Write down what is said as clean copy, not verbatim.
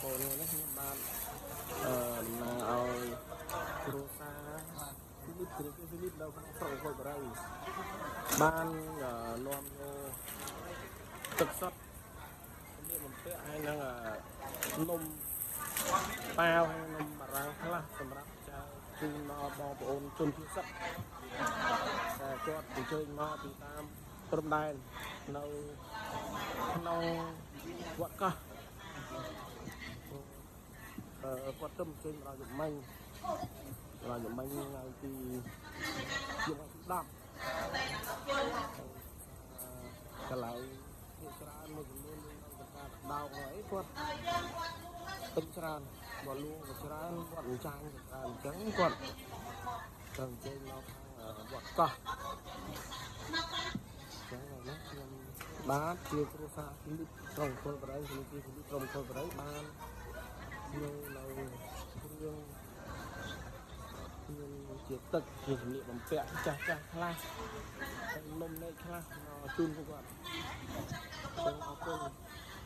អូននេះខ្ញុំបានដំណើរឲ្យគ្រួសារពីលីបគ្រីពីលីបនៅក្នុងស្រុកអង្គរបរិយបាននាំយកទឹកសុទ្ធសម្លៀកបំពាក់ហើយនឹងនំប៉ាវហើយនំបារាំងខ្លះសម្រាប់ចែកជូនដល់បងប្អូនជនជាតិសិទ្ធិតែគាត់អញ្ជើញមកពីតាមព្រំដែននៅក្នុងវត្តកោះគាត់ទៅអញ្ជើញមកដល់យមិញថ្ងៃទី10កន្លែងជាច្រើនមួយចំនួនមានអង្គការដោកហើយគាត់ពេញច្រើនមកលួងក៏ច្រើនគាត់អញ្ចាញក៏ច្រើនអញ្ចឹងគាត់ទៅអញ្ជើញមកខាងវត្តកោះចឹងណាខ្ញុំបាទជាគ្រួសារពីលីបក្រុមពលបរិយពីលីបក្រុមពលបរិយបាននៅគ្រឿងជាទឹកជាសម្លៀកបំពាក់ចាស់ខ្លះហើយនំនេះខ្លះមកជូនពួកគាត់ចឹងអរគុណ